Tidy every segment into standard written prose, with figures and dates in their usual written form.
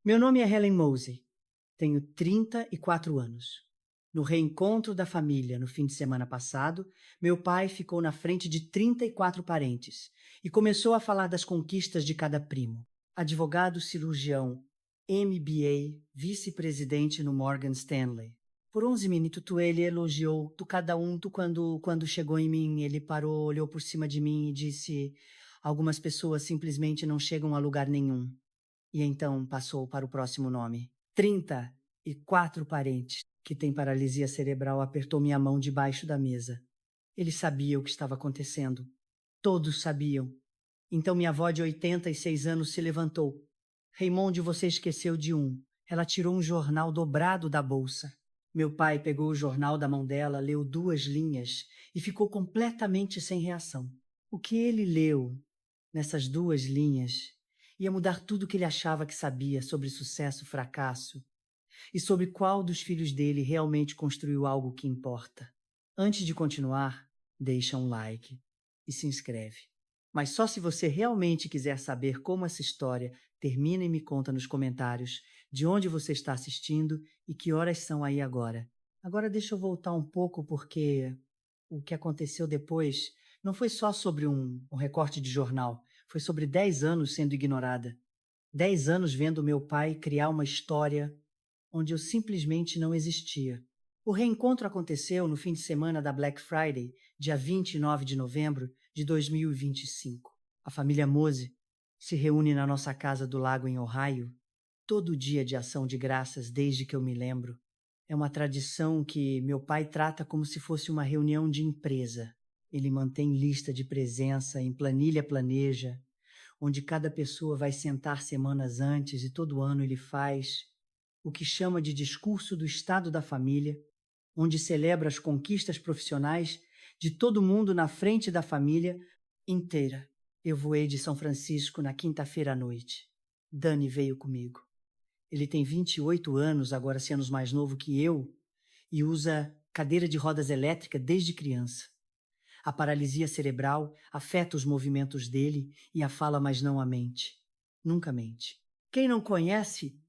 Meu nome é Helen Mosey. Tenho 34 anos. No reencontro da família no fim de semana passado, meu pai ficou na frente de 34 parentes e começou a falar das conquistas de cada primo. Advogado cirurgião, MBA, vice-presidente no Morgan Stanley. Por 11 minutos ele elogiou tu cada um, tu quando chegou em mim, ele parou, olhou por cima de mim e disse: algumas pessoas simplesmente não chegam a lugar nenhum. E então passou para o próximo nome. 34 parentes que têm paralisia cerebral apertou minha mão debaixo da mesa. Ele sabia o que estava acontecendo. Todos sabiam. Então minha avó de 86 anos se levantou. Raimonde, você esqueceu de um. Ela tirou um jornal dobrado da bolsa. Meu pai pegou o jornal da mão dela, leu 2 linhas e ficou completamente sem reação. O que ele leu nessas 2 linhas ia mudar tudo o que ele achava que sabia sobre sucesso, fracasso e sobre qual dos filhos dele realmente construiu algo que importa. Antes de continuar, deixa um like e se inscreve. Mas só se você realmente quiser saber como essa história termina e me conta nos comentários de onde você está assistindo e que horas são aí agora. Agora deixa eu voltar um pouco porque o que aconteceu depois não foi só sobre um recorte de jornal, foi sobre 10 anos sendo ignorada. 10 anos vendo meu pai criar uma história onde eu simplesmente não existia. O reencontro aconteceu no fim de semana da Black Friday, dia 29 de novembro de 2025. A família Mose se reúne na nossa casa do lago em Ohio todo dia de ação de graças desde que eu me lembro. É uma tradição que meu pai trata como se fosse uma reunião de empresa. Ele mantém lista de presença, em planilha planeja, onde cada pessoa vai sentar semanas antes e todo ano ele faz o que chama de discurso do estado da família, onde celebra as conquistas profissionais de todo mundo na frente da família inteira. Eu voei de São Francisco na quinta-feira à noite. Dani veio comigo. Ele tem 28 anos, agora 6 anos mais novo que eu, e usa cadeira de rodas elétrica desde criança. A paralisia cerebral afeta os movimentos dele e a fala, mas não a mente. Nunca mente. Quem não conhece,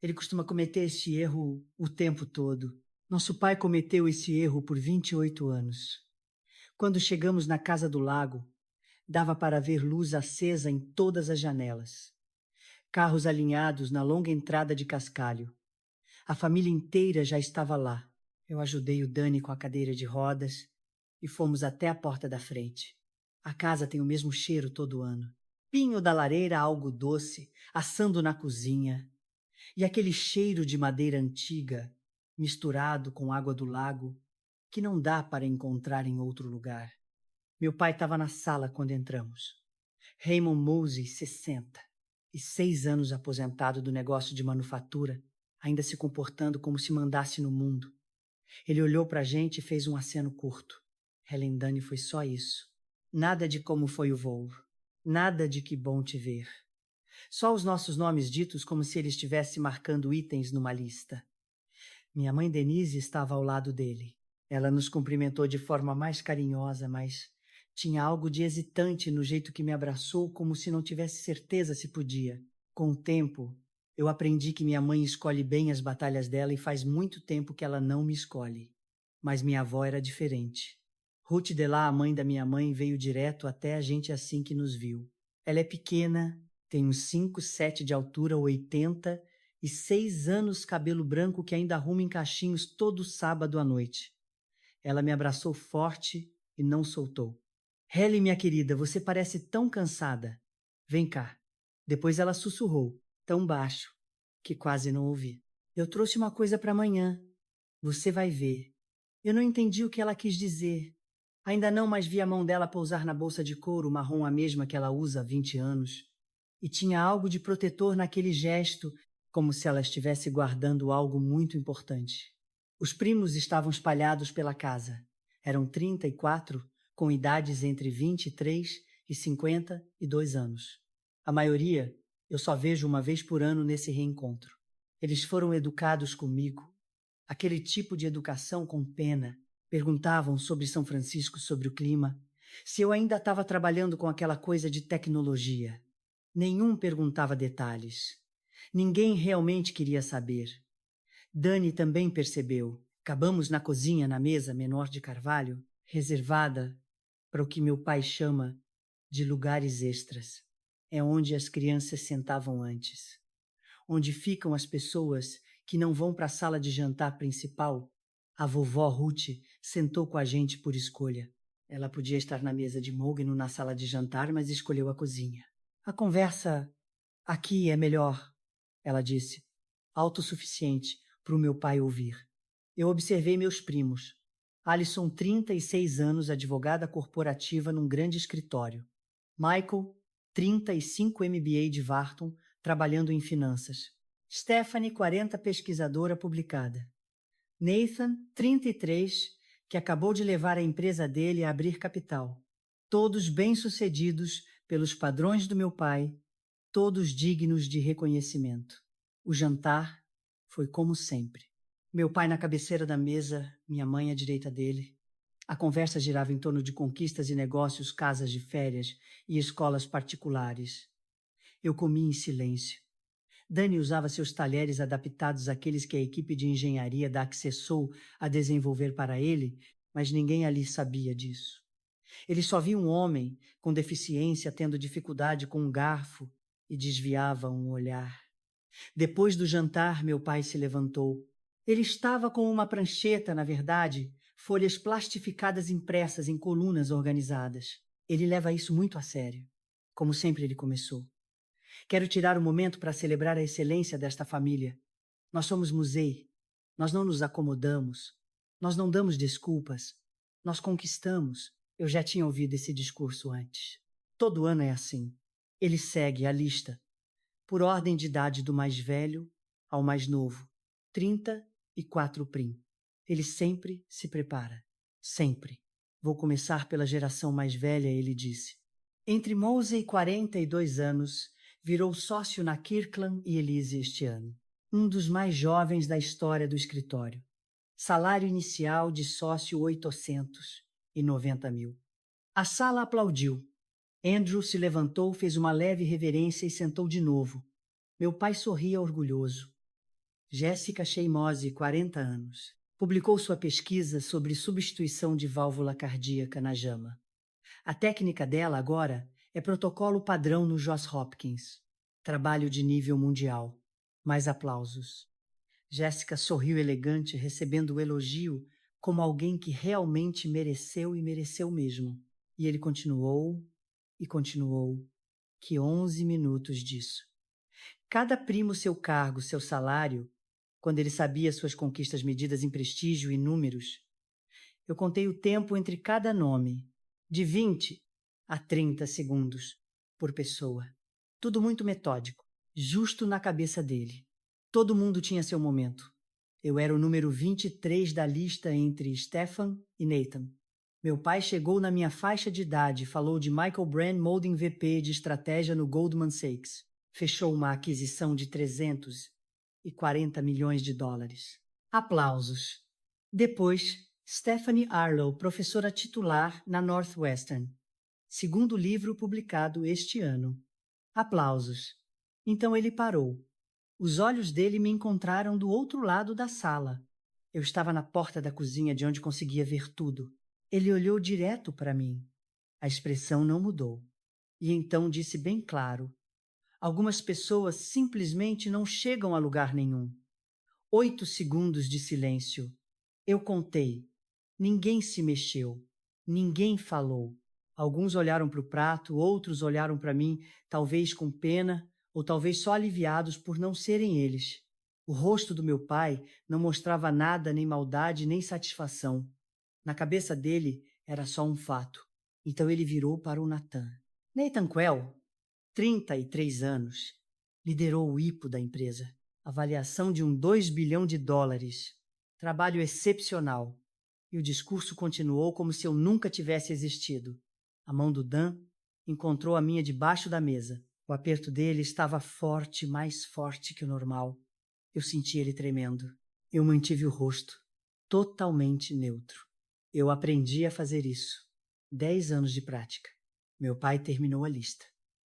ele costuma cometer esse erro o tempo todo. Nosso pai cometeu esse erro por 28 anos. Quando chegamos na casa do lago, dava para ver luz acesa em todas as janelas. Carros alinhados na longa entrada de cascalho. A família inteira já estava lá. Eu ajudei o Dani com a cadeira de rodas e fomos até a porta da frente. A casa tem o mesmo cheiro todo ano. Pinho da lareira, algo doce, assando na cozinha. E aquele cheiro de madeira antiga, misturado com água do lago, que não dá para encontrar em outro lugar. Meu pai estava na sala quando entramos. Raymond Mosey, 66 anos aposentado do negócio de manufatura, ainda se comportando como se mandasse no mundo. Ele olhou para a gente e fez um aceno curto. Helen, Dani, foi só isso. Nada de como foi o voo. Nada de que bom te ver. Só os nossos nomes ditos como se ele estivesse marcando itens numa lista. Minha mãe Denise estava ao lado dele. Ela nos cumprimentou de forma mais carinhosa, mas tinha algo de hesitante no jeito que me abraçou, como se não tivesse certeza se podia. Com o tempo, eu aprendi que minha mãe escolhe bem as batalhas dela e faz muito tempo que ela não me escolhe. Mas minha avó era diferente. Ruth Delá, a mãe da minha mãe, veio direto até a gente assim que nos viu. Ela é pequena, tem uns 5, 7 de altura, 86 anos, cabelo branco que ainda arruma em cachinhos todo sábado à noite. Ela me abraçou forte e não soltou. Helen, minha querida, você parece tão cansada. Vem cá. Depois ela sussurrou, tão baixo, que quase não ouvi. Eu trouxe uma coisa para amanhã. Você vai ver. Eu não entendi o que ela quis dizer. Ainda não, mas vi a mão dela pousar na bolsa de couro marrom, a mesma que ela usa há 20 anos. E tinha algo de protetor naquele gesto, como se ela estivesse guardando algo muito importante. Os primos estavam espalhados pela casa. Eram 34, com idades entre 23 e 52 anos. A maioria eu só vejo uma vez por ano nesse reencontro. Eles foram educados comigo. Aquele tipo de educação com pena. Perguntavam sobre São Francisco, sobre o clima, se eu ainda estava trabalhando com aquela coisa de tecnologia. Nenhum perguntava detalhes. Ninguém realmente queria saber. Dani também percebeu. Acabamos na cozinha, na mesa menor de carvalho, reservada para o que meu pai chama de lugares extras. É onde as crianças sentavam antes. Onde ficam as pessoas que não vão para a sala de jantar principal. A vovó Ruth sentou com a gente por escolha. Ela podia estar na mesa de mogno na sala de jantar, mas escolheu a cozinha. A conversa aqui é melhor, ela disse, autossuficiente para o meu pai ouvir. Eu observei meus primos. Alison, 36 anos, advogada corporativa num grande escritório. Michael, 35 MBA de Wharton, trabalhando em finanças. Stephanie, 40, pesquisadora publicada. Nathan, 33, que acabou de levar a empresa dele a abrir capital. Todos bem-sucedidos pelos padrões do meu pai, todos dignos de reconhecimento. O jantar foi como sempre. Meu pai na cabeceira da mesa, minha mãe à direita dele. A conversa girava em torno de conquistas e negócios, casas de férias e escolas particulares. Eu comi em silêncio. Dani usava seus talheres adaptados àqueles que a equipe de engenharia da Accessou a desenvolver para ele, mas ninguém ali sabia disso. Ele só via um homem com deficiência tendo dificuldade com um garfo e desviava um olhar. Depois do jantar, meu pai se levantou. Ele estava com uma prancheta, na verdade, folhas plastificadas impressas em colunas organizadas. Ele leva isso muito a sério, como sempre ele começou. Quero tirar um momento para celebrar a excelência desta família. Nós somos museu. Nós não nos acomodamos. Nós não damos desculpas. Nós conquistamos. Eu já tinha ouvido esse discurso antes. Todo ano é assim. Ele segue a lista, por ordem de idade do mais velho ao mais novo. 34 prim. Ele sempre se prepara. Sempre. Vou começar pela geração mais velha, ele disse. Entre Mosey, 42 anos, virou sócio na Kirkland e Elise este ano. Um dos mais jovens da história do escritório. Salário inicial de sócio 890 mil. A sala aplaudiu. Andrew se levantou, fez uma leve reverência e sentou de novo. Meu pai sorria orgulhoso. Jessica Sheimose, 40 anos. Publicou sua pesquisa sobre substituição de válvula cardíaca na JAMA. A técnica dela agora é protocolo padrão no Johns Hopkins. Trabalho de nível mundial. Mais aplausos. Jéssica sorriu elegante, recebendo o elogio como alguém que realmente mereceu e mereceu mesmo. E ele continuou e continuou. Que 11 minutos disso. Cada primo seu cargo, seu salário, quando ele sabia suas conquistas medidas em prestígio e números. Eu contei o tempo entre cada nome, de 20 a 30 segundos por pessoa. Tudo muito metódico, justo na cabeça dele. Todo mundo tinha seu momento. Eu era o número 23 da lista entre Stefan e Nathan. Meu pai chegou na minha faixa de idade e falou de Michael Brand, Molding VP de estratégia no Goldman Sachs. Fechou uma aquisição de 340 milhões de dólares. Aplausos. Depois, Stephanie Arlo, professora titular na Northwestern. Segundo livro publicado este ano. Aplausos. Então ele parou. Os olhos dele me encontraram do outro lado da sala. Eu estava na porta da cozinha de onde conseguia ver tudo. Ele olhou direto para mim. A expressão não mudou. E então disse bem claro: algumas pessoas simplesmente não chegam a lugar nenhum. 8 segundos de silêncio. Eu contei. Ninguém se mexeu. Ninguém falou. Alguns olharam para o prato, outros olharam para mim, talvez com pena, ou talvez só aliviados por não serem eles. O rosto do meu pai não mostrava nada, nem maldade, nem satisfação. Na cabeça dele era só um fato. Então ele virou para o Nathan. Nathan Quell, 33 anos, liderou o IPO da empresa. Avaliação de $2 bilhão. Trabalho excepcional. E o discurso continuou como se eu nunca tivesse existido. A mão do Dan encontrou a minha debaixo da mesa. O aperto dele estava forte, mais forte que o normal. Eu senti ele tremendo. Eu mantive o rosto totalmente neutro. Eu aprendi a fazer isso. 10 anos de prática. Meu pai terminou a lista.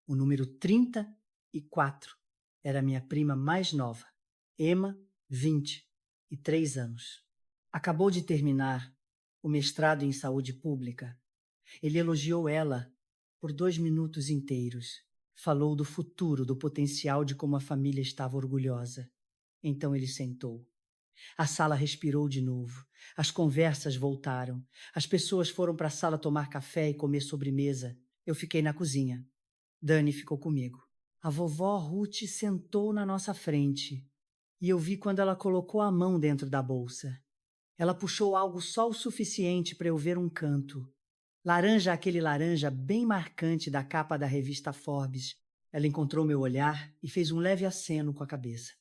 O número 34 Era minha prima mais nova, Emma, 23 anos. Acabou de terminar o mestrado em saúde pública. Ele elogiou ela por 2 minutos inteiros. Falou do futuro, do potencial, de como a família estava orgulhosa. Então ele sentou. A sala respirou de novo. As conversas voltaram. As pessoas foram para a sala tomar café e comer sobremesa. Eu fiquei na cozinha. Dani ficou comigo. A vovó Ruth sentou na nossa frente e eu vi quando ela colocou a mão dentro da bolsa. Ela puxou algo só o suficiente para eu ver um canto. Laranja, aquele laranja bem marcante da capa da revista Forbes. Ela encontrou meu olhar e fez um leve aceno com a cabeça.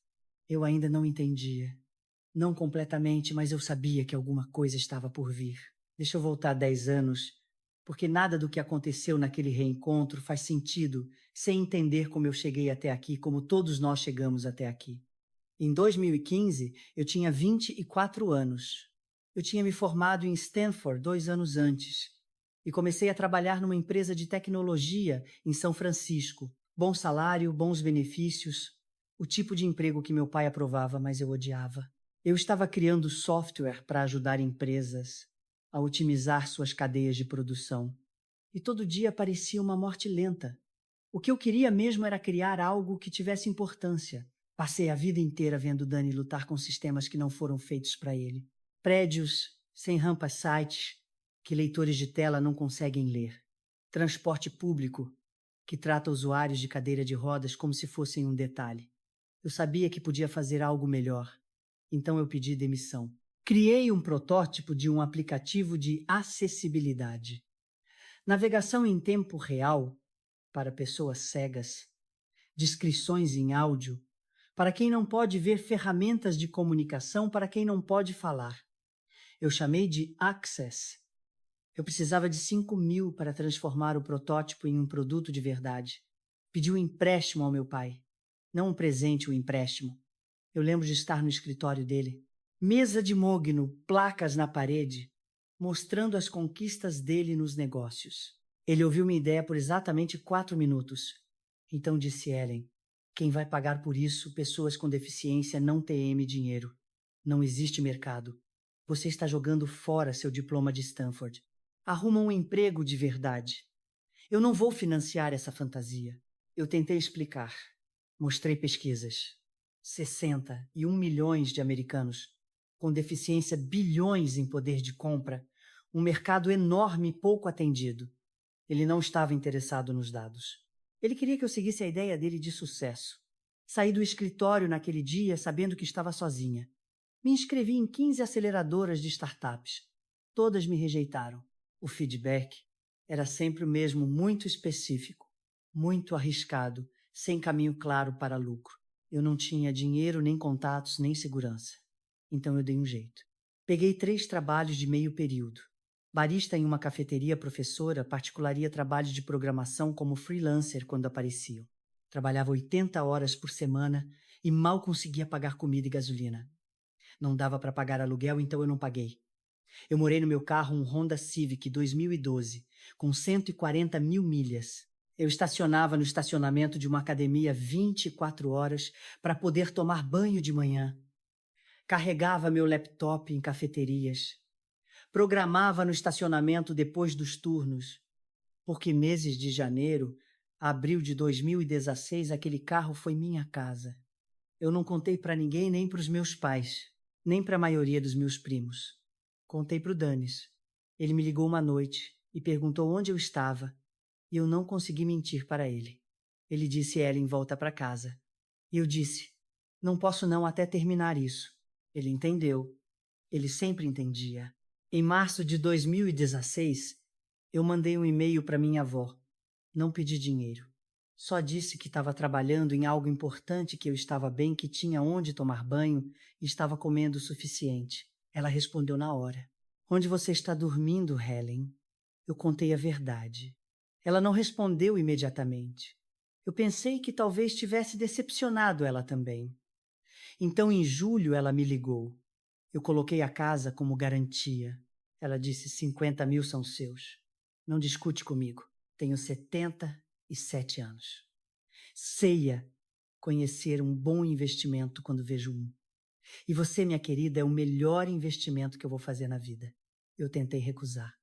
Eu ainda não entendia. Não completamente, mas eu sabia que alguma coisa estava por vir. Deixa eu voltar 10 anos, porque nada do que aconteceu naquele reencontro faz sentido sem entender como eu cheguei até aqui, como todos nós chegamos até aqui. Em 2015, eu tinha 24 anos. Eu tinha me formado em Stanford 2 anos antes e comecei a trabalhar numa empresa de tecnologia em São Francisco. Bom salário, bons benefícios, o tipo de emprego que meu pai aprovava, mas eu odiava. Eu estava criando software para ajudar empresas a otimizar suas cadeias de produção. E todo dia parecia uma morte lenta. O que eu queria mesmo era criar algo que tivesse importância. Passei a vida inteira vendo Dani lutar com sistemas que não foram feitos para ele. Prédios sem rampas sites que leitores de tela não conseguem ler. Transporte público que trata usuários de cadeira de rodas como se fossem um detalhe. Eu sabia que podia fazer algo melhor. Então eu pedi demissão. Criei um protótipo de um aplicativo de acessibilidade. Navegação em tempo real para pessoas cegas. Descrições em áudio para quem não pode ver, ferramentas de comunicação para quem não pode falar. Eu chamei de Access. Eu precisava de 5.000 para transformar o protótipo em um produto de verdade. Pedi um empréstimo ao meu pai. Não um presente, um empréstimo. Eu lembro de estar no escritório dele. Mesa de mogno, placas na parede, mostrando as conquistas dele nos negócios. Ele ouviu minha ideia por exatamente 4 minutos. Então disse Ellen, quem vai pagar por isso, pessoas com deficiência não TM dinheiro. Não existe mercado. Você está jogando fora seu diploma de Stanford. Arruma um emprego de verdade. Eu não vou financiar essa fantasia. Eu tentei explicar. Mostrei pesquisas. 61 milhões de americanos com deficiência, bilhões em poder de compra, um mercado enorme e pouco atendido. Ele não estava interessado nos dados. Ele queria que eu seguisse a ideia dele de sucesso. Saí do escritório naquele dia sabendo que estava sozinha. Me inscrevi em 15 aceleradoras de startups. Todas me rejeitaram. O feedback era sempre o mesmo, muito específico, muito arriscado, sem caminho claro para lucro. Eu não tinha dinheiro, nem contatos, nem segurança. Então eu dei um jeito. Peguei 3 trabalhos de meio período. Barista em uma cafeteria, professora, particularia trabalho de programação como freelancer quando apareciam. Trabalhava 80 horas por semana e mal conseguia pagar comida e gasolina. Não dava para pagar aluguel, então eu não paguei. Eu morei no meu carro, um Honda Civic 2012, com 140 mil milhas. Eu estacionava no estacionamento de uma academia 24 horas para poder tomar banho de manhã. Carregava meu laptop em cafeterias. Programava no estacionamento depois dos turnos. Porque meses de janeiro a abril de 2016, aquele carro foi minha casa. Eu não contei para ninguém, nem para os meus pais, nem para a maioria dos meus primos. Contei para o Danis. Ele me ligou uma noite e perguntou onde eu estava, e eu não consegui mentir para ele. Ele disse, Ellen, volta para casa. E eu disse, não posso não até terminar isso. Ele entendeu. Ele sempre entendia. Em março de 2016, eu mandei um e-mail para minha avó. Não pedi dinheiro. Só disse que estava trabalhando em algo importante, que eu estava bem, que tinha onde tomar banho e estava comendo o suficiente. Ela respondeu na hora. Onde você está dormindo, Helen? Eu contei a verdade. Ela não respondeu imediatamente. Eu pensei que talvez tivesse decepcionado ela também. Então, em julho, ela me ligou. Eu coloquei a casa como garantia. Ela disse, 50 mil são seus. Não discute comigo. Tenho 77 anos. Ceia conhecer um bom investimento quando vejo um. E você, minha querida, é o melhor investimento que eu vou fazer na vida. Eu tentei recusar.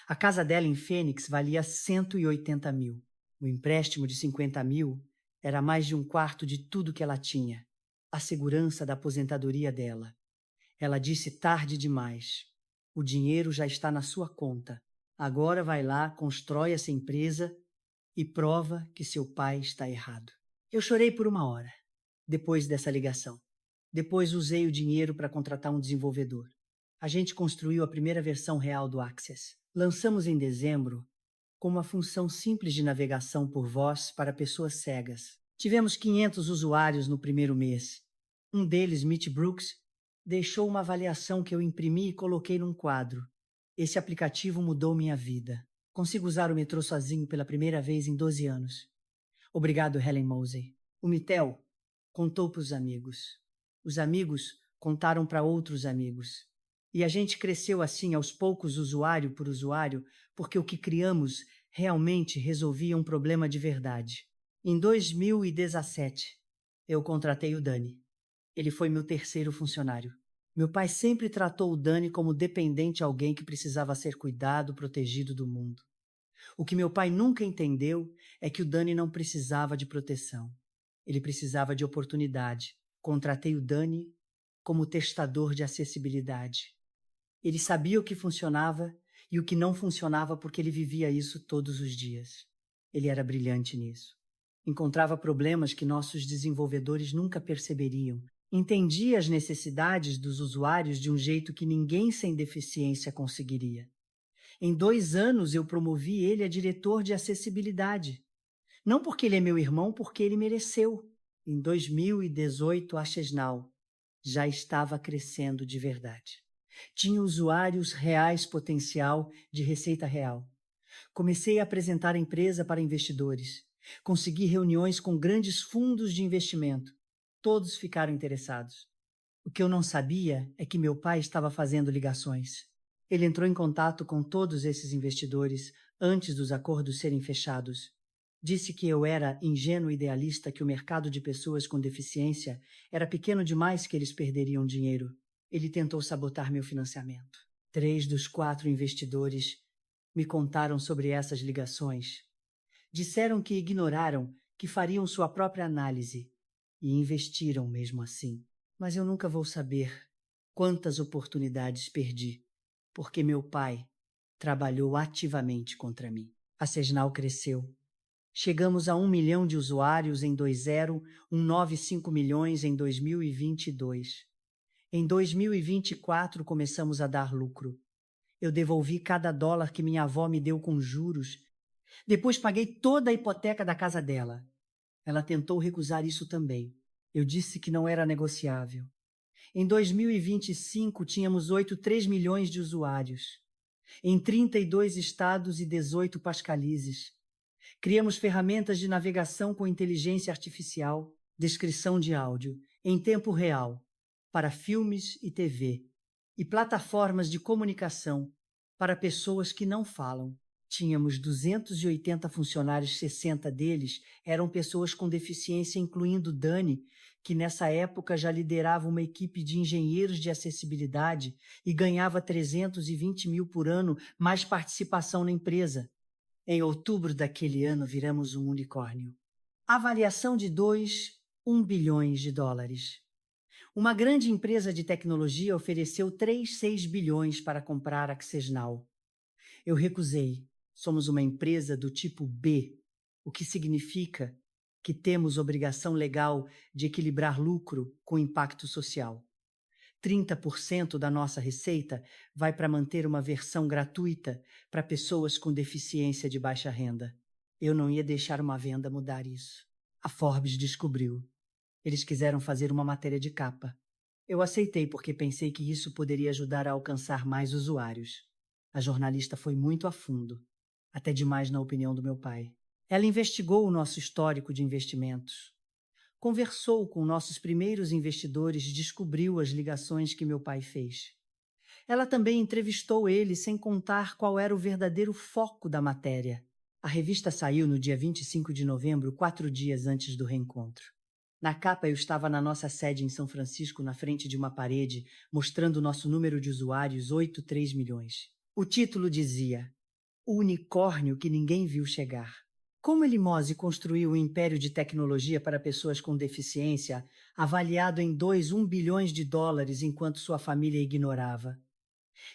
A casa dela em Fênix valia 180 mil. O empréstimo de 50 mil era mais de um quarto de tudo que ela tinha. A segurança da aposentadoria dela. Ela disse tarde demais. O dinheiro já está na sua conta. Agora vai lá, constrói essa empresa e prova que seu pai está errado. Eu chorei por 1 hora, depois dessa ligação. Depois usei o dinheiro para contratar um desenvolvedor. A gente construiu a primeira versão real do Access. Lançamos em dezembro com uma função simples de navegação por voz para pessoas cegas. Tivemos 500 usuários no primeiro mês. Um deles, Mitch Brooks, deixou uma avaliação que eu imprimi e coloquei num quadro. Esse aplicativo mudou minha vida. Consigo usar o metrô sozinho pela primeira vez em 12 anos. Obrigado, Helen Mosey. O Mitel contou para os amigos. Os amigos contaram para outros amigos. E a gente cresceu assim, aos poucos, usuário por usuário, porque o que criamos realmente resolvia um problema de verdade. Em 2017, eu contratei o Dani. Ele foi meu terceiro funcionário. Meu pai sempre tratou o Dani como dependente a alguém que precisava ser cuidado, protegido do mundo. O que meu pai nunca entendeu é que o Dani não precisava de proteção. Ele precisava de oportunidade. Contratei o Dani como testador de acessibilidade. Ele sabia o que funcionava e o que não funcionava porque ele vivia isso todos os dias. Ele era brilhante nisso. Encontrava problemas que nossos desenvolvedores nunca perceberiam. Entendia as necessidades dos usuários de um jeito que ninguém sem deficiência conseguiria. Em 2 anos eu promovi ele a diretor de acessibilidade. Não porque ele é meu irmão, porque ele mereceu. Em 2018, a Chesnal já estava crescendo de verdade. Tinha usuários reais potencial de receita real. Comecei a apresentar a empresa para investidores. Consegui reuniões com grandes fundos de investimento. Todos ficaram interessados. O que eu não sabia é que meu pai estava fazendo ligações. Ele entrou em contato com todos esses investidores antes dos acordos serem fechados. Disse que eu era ingênuo idealista, que o mercado de pessoas com deficiência era pequeno demais, que eles perderiam dinheiro. Ele tentou sabotar meu financiamento. 3 dos 4 investidores me contaram sobre essas ligações. Disseram que ignoraram, que fariam sua própria análise e investiram mesmo assim. Mas eu nunca vou saber quantas oportunidades perdi, porque meu pai trabalhou ativamente contra mim. A Sesnal cresceu. Chegamos a 1 milhão de usuários em 20, 195 milhões em 2022. Em 2024 começamos a dar lucro. Eu devolvi cada dólar que minha avó me deu com juros. Depois paguei toda a hipoteca da casa dela. Ela tentou recusar isso também. Eu disse que não era negociável. Em 2025 tínhamos 3 milhões de usuários. Em 32 estados e 18 pascalizes. Criamos ferramentas de navegação com inteligência artificial, descrição de áudio, em tempo real, para filmes e TV, e plataformas de comunicação para pessoas que não falam. Tínhamos 280 funcionários, 60 deles eram pessoas com deficiência, incluindo Dani, que nessa época já liderava uma equipe de engenheiros de acessibilidade e ganhava 320 mil por ano, mais participação na empresa. Em outubro daquele ano, viramos um unicórnio. Avaliação de 1 bilhões de dólares. Uma grande empresa de tecnologia ofereceu 6 bilhões para comprar a Accessnal. Eu recusei. Somos uma empresa do tipo B, o que significa que temos obrigação legal de equilibrar lucro com impacto social. 30% da nossa receita vai para manter uma versão gratuita para pessoas com deficiência de baixa renda. Eu não ia deixar uma venda mudar isso. A Forbes descobriu. Eles quiseram fazer uma matéria de capa. Eu aceitei porque pensei que isso poderia ajudar a alcançar mais usuários. A jornalista foi muito a fundo, até demais na opinião do meu pai. Ela investigou o nosso histórico de investimentos. Conversou com nossos primeiros investidores e descobriu as ligações que meu pai fez. Ela também entrevistou ele sem contar qual era o verdadeiro foco da matéria. A revista saiu no dia 25 de novembro, 4 dias antes do reencontro. Na capa, eu estava na nossa sede em São Francisco, na frente de uma parede, mostrando nosso número de usuários, 83 milhões. O título dizia: O unicórnio que ninguém viu chegar. Como Elimose construiu um império de tecnologia para pessoas com deficiência, avaliado em 2,1 bilhões de dólares, enquanto sua família ignorava.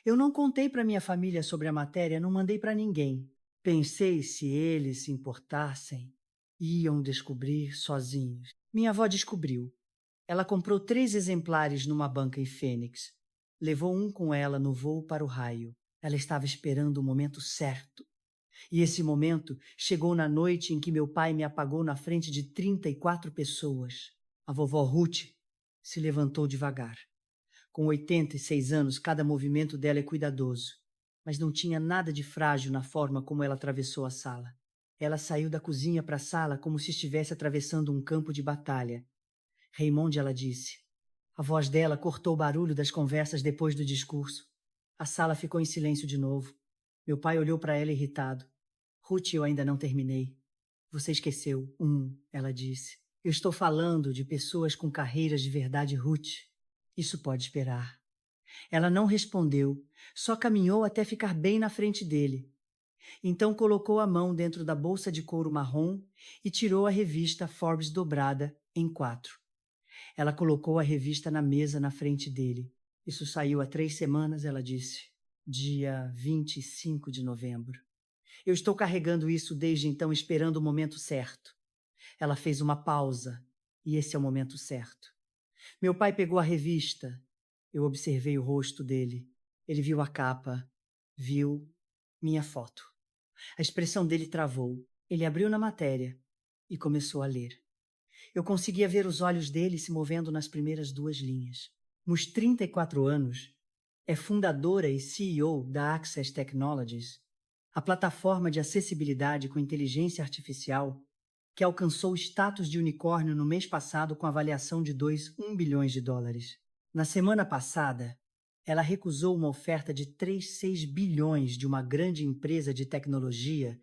Eu não contei para minha família sobre a matéria, não mandei para ninguém. Pensei se eles se importassem, iam descobrir sozinhos. Minha avó descobriu. Ela comprou 3 exemplares numa banca em Fênix. Levou um com ela no voo para o raio. Ela estava esperando o momento certo. E esse momento chegou na noite em que meu pai me apagou na frente de 34 pessoas. A vovó Ruth se levantou devagar. Com 86 anos, cada movimento dela é cuidadoso, mas não tinha nada de frágil na forma como ela atravessou a sala. Ela saiu da cozinha para a sala como se estivesse atravessando um campo de batalha. Raymond, ela disse. A voz dela cortou o barulho das conversas depois do discurso. A sala ficou em silêncio de novo. Meu pai olhou para ela irritado. Ruth, eu ainda não terminei. Você esqueceu. Ela disse. Eu estou falando de pessoas com carreiras de verdade, Ruth. Isso pode esperar. Ela não respondeu, só caminhou até ficar bem na frente dele. Então colocou a mão dentro da bolsa de couro marrom e tirou a revista Forbes dobrada em 4. Ela colocou a revista na mesa na frente dele. Isso saiu há 3 semanas, ela disse. Dia 25 de novembro. Eu estou carregando isso desde então, esperando o momento certo. Ela fez uma pausa, e esse é o momento certo. Meu pai pegou a revista. Eu observei o rosto dele. Ele viu a capa. Viu minha foto. A expressão dele travou. Ele abriu na matéria e começou a ler. Eu conseguia ver os olhos dele se movendo nas primeiras 2 linhas. Nos 34 anos, é fundadora e CEO da Access Technologies, a plataforma de acessibilidade com inteligência artificial que alcançou o status de unicórnio no mês passado com avaliação de 2,1 bilhões de dólares. Na semana passada, ela recusou uma oferta de 3,6 bilhões de uma grande empresa de tecnologia,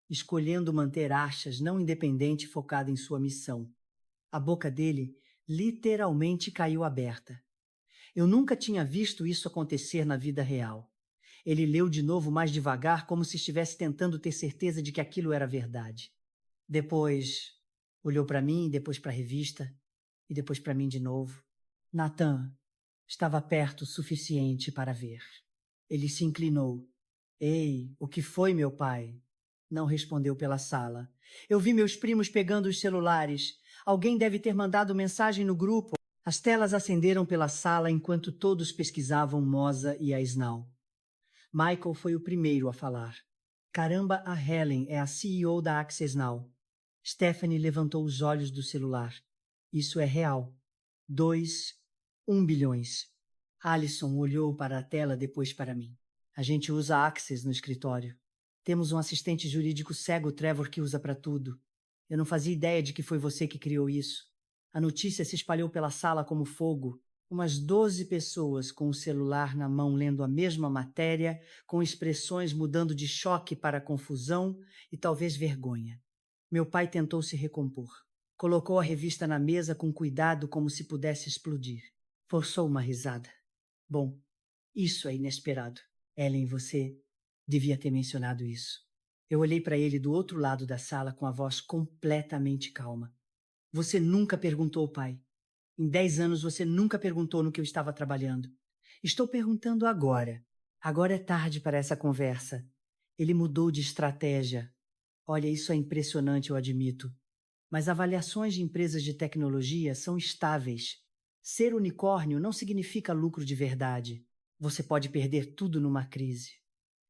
escolhendo manter Achas não independente focada em sua missão. A boca dele literalmente caiu aberta. Eu nunca tinha visto isso acontecer na vida real. Ele leu de novo mais devagar, como se estivesse tentando ter certeza de que aquilo era verdade. Depois olhou para mim, depois para a revista, e depois para mim de novo. Nathan estava perto o suficiente para ver. Ele se inclinou. Ei, o que foi, meu pai? Não respondeu pela sala. Eu vi meus primos pegando os celulares. Alguém deve ter mandado mensagem no grupo. As telas acenderam pela sala enquanto todos pesquisavam Moza e a Snau. Michael foi o primeiro a falar. Caramba, a Helen é a CEO da Access Now. Stephanie levantou os olhos do celular. Isso é real. 2,1 bilhões. Alison olhou para a tela, depois para mim. A gente usa Access no escritório. Temos um assistente jurídico cego, Trevor, que usa para tudo. Eu não fazia ideia de que foi você que criou isso. A notícia se espalhou pela sala como fogo. Umas 12 pessoas com o celular na mão lendo a mesma matéria, com expressões mudando de choque para confusão e talvez vergonha. Meu pai tentou se recompor. Colocou a revista na mesa com cuidado, como se pudesse explodir. Forçou uma risada. Bom, isso é inesperado. Ellen, você devia ter mencionado isso. Eu olhei para ele do outro lado da sala com a voz completamente calma. Você nunca perguntou, pai. Em 10 anos você nunca perguntou no que eu estava trabalhando. Estou perguntando agora. Agora é tarde para essa conversa. Ele mudou de estratégia. Olha, isso é impressionante, eu admito. Mas avaliações de empresas de tecnologia são estáveis. Ser unicórnio não significa lucro de verdade. Você pode perder tudo numa crise.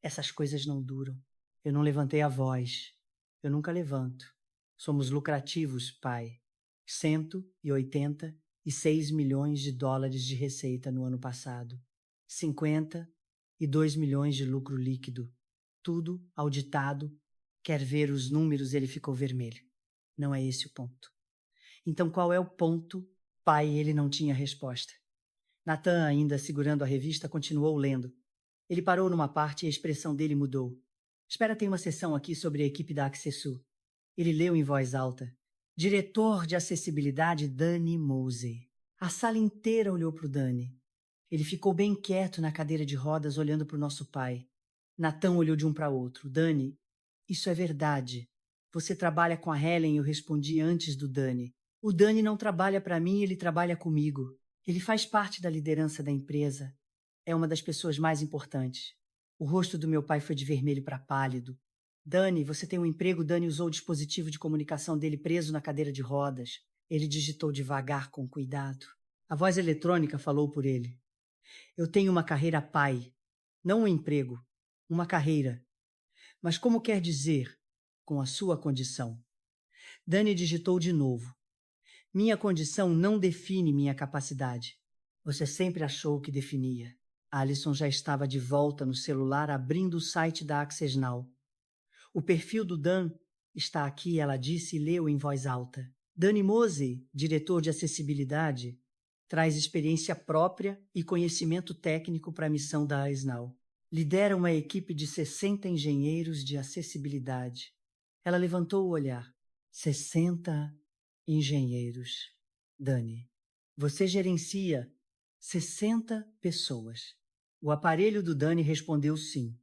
Essas coisas não duram. Eu não levantei a voz. Eu nunca levanto. Somos lucrativos, pai. 186 milhões de dólares de receita no ano passado. 52 milhões de lucro líquido. Tudo auditado. Quer ver os números? Ele ficou vermelho. Não é esse o ponto. Então qual é o ponto? Pai, ele não tinha resposta. Nathan, ainda segurando a revista, continuou lendo. Ele parou numa parte e a expressão dele mudou. Espera, tem uma sessão aqui sobre a equipe da Accessu. Ele leu em voz alta. Diretor de acessibilidade Danny Mosey. A sala inteira olhou para o Danny. Ele ficou bem quieto na cadeira de rodas olhando para o nosso pai. Nathan olhou de um para outro. Danny, isso é verdade. Você trabalha com a Helen, eu respondi antes do Danny. O Danny não trabalha para mim, ele trabalha comigo. Ele faz parte da liderança da empresa. É uma das pessoas mais importantes. O rosto do meu pai foi de vermelho para pálido. Danny, você tem um emprego? Danny usou o dispositivo de comunicação dele preso na cadeira de rodas. Ele digitou devagar, com cuidado. A voz eletrônica falou por ele. Eu tenho uma carreira pai. Não um emprego. Uma carreira. Mas como quer dizer, com a sua condição? Danny digitou de novo. Minha condição não define minha capacidade. Você sempre achou que definia. Alison já estava de volta no celular abrindo o site da Access Now. O perfil do Dan está aqui, ela disse e leu em voz alta. Danny Mosey, diretor de acessibilidade, traz experiência própria e conhecimento técnico para a missão da Access Now. Lidera uma equipe de 60 engenheiros de acessibilidade. Ela levantou o olhar. 60 engenheiros. Danny, você gerencia 60 pessoas. O aparelho do Danny respondeu sim.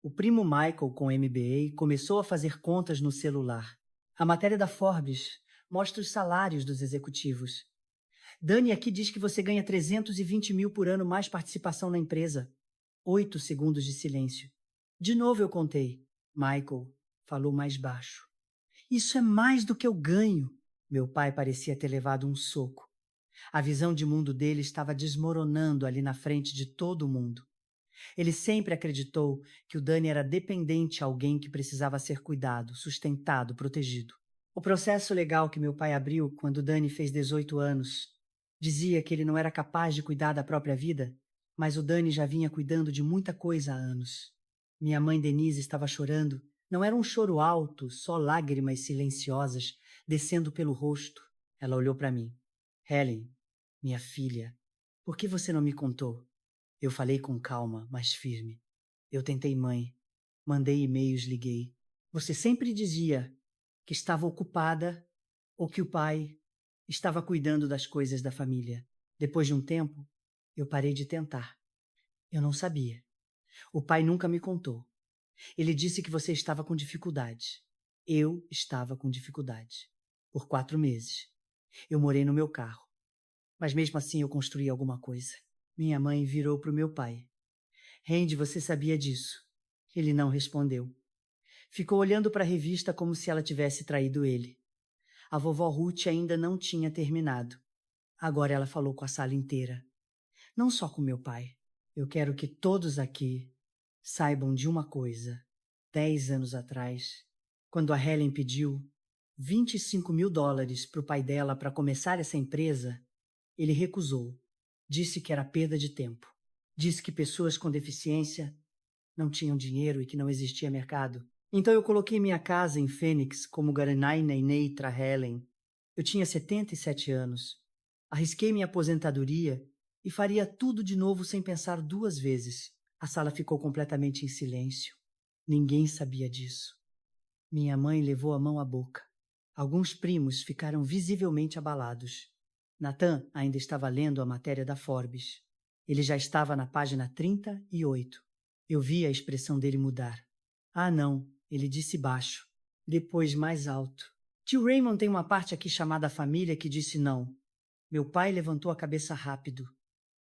O primo Michael, com MBA, começou a fazer contas no celular. A matéria da Forbes mostra os salários dos executivos. Danny, aqui diz que você ganha 320 mil por ano mais participação na empresa. 8 segundos de silêncio. De novo eu contei. Michael falou mais baixo. Isso é mais do que eu ganho. Meu pai parecia ter levado um soco. A visão de mundo dele estava desmoronando ali na frente de todo mundo. Ele sempre acreditou que o Danny era dependente a alguém que precisava ser cuidado, sustentado, protegido. O processo legal que meu pai abriu quando Danny fez 18 anos dizia que ele não era capaz de cuidar da própria vida, mas o Danny já vinha cuidando de muita coisa há anos. Minha mãe Denise estava chorando. Não era um choro alto, só lágrimas silenciosas descendo pelo rosto. Ela olhou para mim. Helen, minha filha, por que você não me contou? Eu falei com calma, mas firme. Eu tentei, mãe. Mandei e-mails, liguei. Você sempre dizia que estava ocupada ou que o pai estava cuidando das coisas da família. Depois de um tempo, eu parei de tentar. Eu não sabia. O pai nunca me contou. Ele disse que você estava com dificuldade. Eu estava com dificuldade. Por 4 meses. Eu morei no meu carro. Mas mesmo assim eu construí alguma coisa. Minha mãe virou para o meu pai. Randy, você sabia disso? Ele não respondeu. Ficou olhando para a revista como se ela tivesse traído ele. A vovó Ruth ainda não tinha terminado. Agora ela falou com a sala inteira. Não só com meu pai. Eu quero que todos aqui saibam de uma coisa. 10 anos atrás, quando a Helen pediu $25 mil para o pai dela para começar essa empresa, ele recusou. Disse que era perda de tempo. Disse que pessoas com deficiência não tinham dinheiro e que não existia mercado. Então eu coloquei minha casa em Phoenix como Garanai Nenei tra Helen. Eu tinha 77 anos. Arrisquei minha aposentadoria e faria tudo de novo sem pensar 2 vezes. A sala ficou completamente em silêncio. Ninguém sabia disso. Minha mãe levou a mão à boca. Alguns primos ficaram visivelmente abalados. Nathan ainda estava lendo a matéria da Forbes. Ele já estava na página 38. Eu vi a expressão dele mudar. Ah, não, ele disse baixo. Depois mais alto. Tio Raymond tem uma parte aqui chamada família que disse não. Meu pai levantou a cabeça rápido.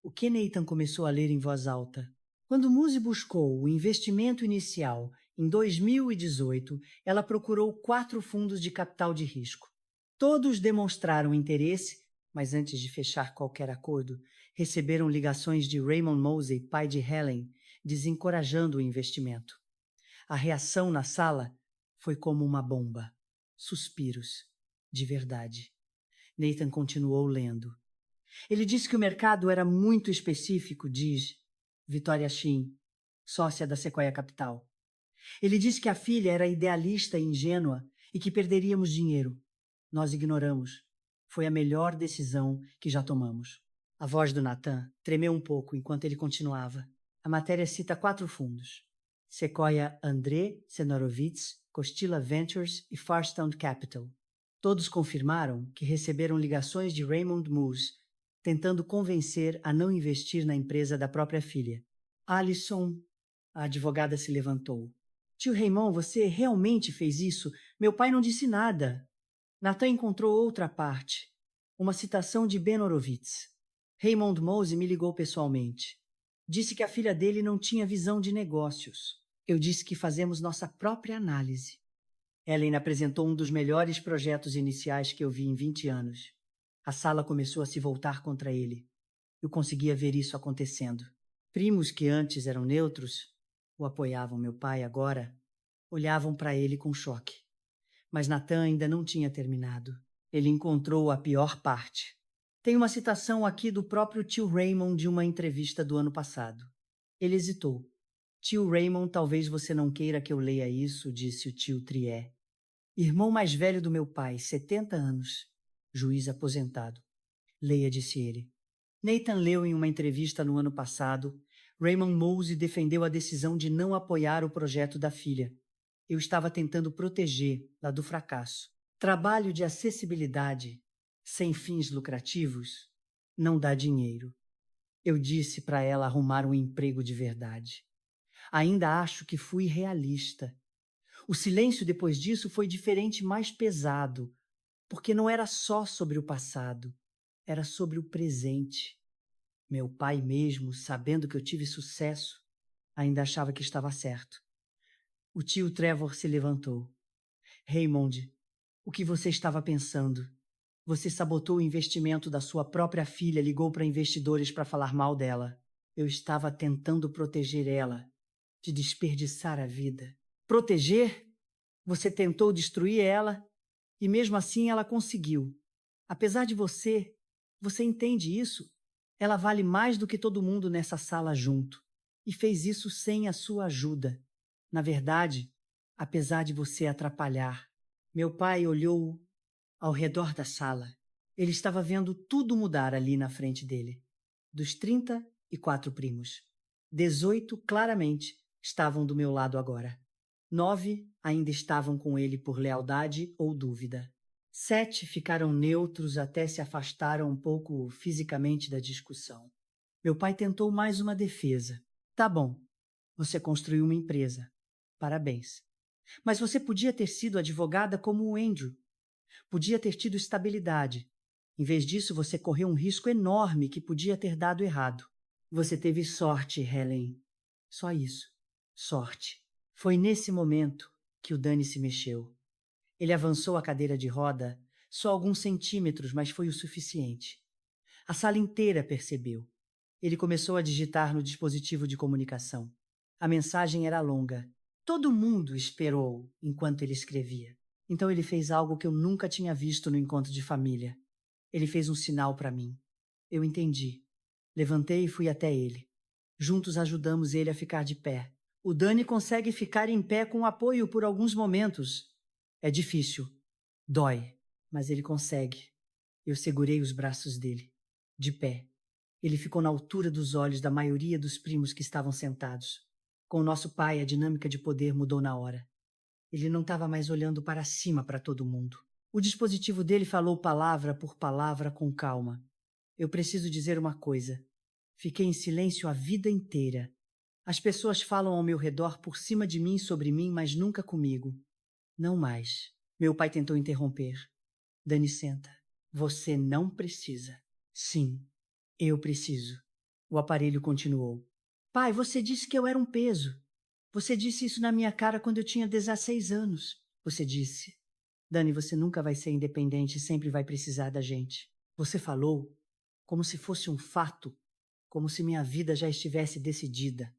O que Nathan começou a ler em voz alta? Quando Muzi buscou o investimento inicial em 2018, ela procurou 4 fundos de capital de risco. Todos demonstraram interesse, mas antes de fechar qualquer acordo, receberam ligações de Raymond Mosey, pai de Helen, desencorajando o investimento. A reação na sala foi como uma bomba. Suspiros. De verdade. Nathan continuou lendo. Ele disse que o mercado era muito específico, diz Vitória Shin, sócia da Sequoia Capital. Ele disse que a filha era idealista e ingênua e que perderíamos dinheiro. Nós ignoramos. Foi a melhor decisão que já tomamos. A voz do Nathan tremeu um pouco enquanto ele continuava. A matéria cita 4 fundos. Sequoia André Senorovitz, Costilla Ventures e Farstone Capital. Todos confirmaram que receberam ligações de Raymond Moose, tentando convencer a não investir na empresa da própria filha. Alison, a advogada se levantou. Tio Raymond, você realmente fez isso? Meu pai não disse nada. Nathan encontrou outra parte. Uma citação de Ben Horowitz. Raymond Moose me ligou pessoalmente. Disse que a filha dele não tinha visão de negócios. Eu disse que fazemos nossa própria análise. Ellen apresentou um dos melhores projetos iniciais que eu vi em 20 anos. A sala começou a se voltar contra ele. Eu conseguia ver isso acontecendo. Primos que antes eram neutros, o apoiavam. Meu pai agora, olhavam para ele com choque. Mas Nathan ainda não tinha terminado. Ele encontrou a pior parte. Tem uma citação aqui do próprio tio Raymond de uma entrevista do ano passado. Ele hesitou. Tio Raymond, talvez você não queira que eu leia isso, disse o tio Trier. Irmão mais velho do meu pai, 70 anos. Juiz aposentado. Leia, disse ele. Nathan leu em uma entrevista no ano passado. Raymond Moose defendeu a decisão de não apoiar o projeto da filha. Eu estava tentando protegê-la do fracasso. Trabalho de acessibilidade, sem fins lucrativos, não dá dinheiro. Eu disse para ela arrumar um emprego de verdade. Ainda acho que fui realista. O silêncio depois disso foi diferente, mais pesado, porque não era só sobre o passado, era sobre o presente. Meu pai mesmo, sabendo que eu tive sucesso, ainda achava que estava certo. O tio Trevor se levantou. Raymond, o que você estava pensando? Você sabotou o investimento da sua própria filha, ligou para investidores para falar mal dela. Eu estava tentando proteger ela, de desperdiçar a vida. Proteger? Você tentou destruir ela e mesmo assim ela conseguiu. Apesar de você entende isso? Ela vale mais do que todo mundo nessa sala junto. E fez isso sem a sua ajuda. Na verdade, apesar de você atrapalhar. Meu pai olhou ao redor da sala. Ele estava vendo tudo mudar ali na frente dele. Dos 34 primos, 18 claramente estavam do meu lado agora. 9 ainda estavam com ele por lealdade ou dúvida. 7 ficaram neutros até se afastaram um pouco fisicamente da discussão. Meu pai tentou mais uma defesa. Tá bom, você construiu uma empresa. Parabéns. Mas você podia ter sido advogada como o Andrew. Podia ter tido estabilidade. Em vez disso, você correu um risco enorme que podia ter dado errado. Você teve sorte, Helen. Só isso. Sorte. Foi nesse momento que o Danny se mexeu. Ele avançou a cadeira de roda só alguns centímetros, mas foi o suficiente. A sala inteira percebeu. Ele começou a digitar no dispositivo de comunicação. A mensagem era longa. Todo mundo esperou enquanto ele escrevia. Então ele fez algo que eu nunca tinha visto no encontro de família. Ele fez um sinal para mim. Eu entendi. Levantei e fui até ele. Juntos ajudamos ele a ficar de pé. O Danny consegue ficar em pé com apoio por alguns momentos. É difícil. Dói. Mas ele consegue. Eu segurei os braços dele. De pé. Ele ficou na altura dos olhos da maioria dos primos que estavam sentados. Com o nosso pai, a dinâmica de poder mudou na hora. Ele não estava mais olhando para cima para todo mundo. O dispositivo dele falou palavra por palavra com calma. Eu preciso dizer uma coisa. Fiquei em silêncio a vida inteira. As pessoas falam ao meu redor por cima de mim, sobre mim, mas nunca comigo. Não mais. Meu pai tentou interromper. Dani, senta. Você não precisa. Sim, eu preciso. O aparelho continuou. Pai, você disse que eu era um peso. Você disse isso na minha cara quando eu tinha 16 anos. Você disse. Dani, você nunca vai ser independente e sempre vai precisar da gente. Você falou como se fosse um fato, como se minha vida já estivesse decidida.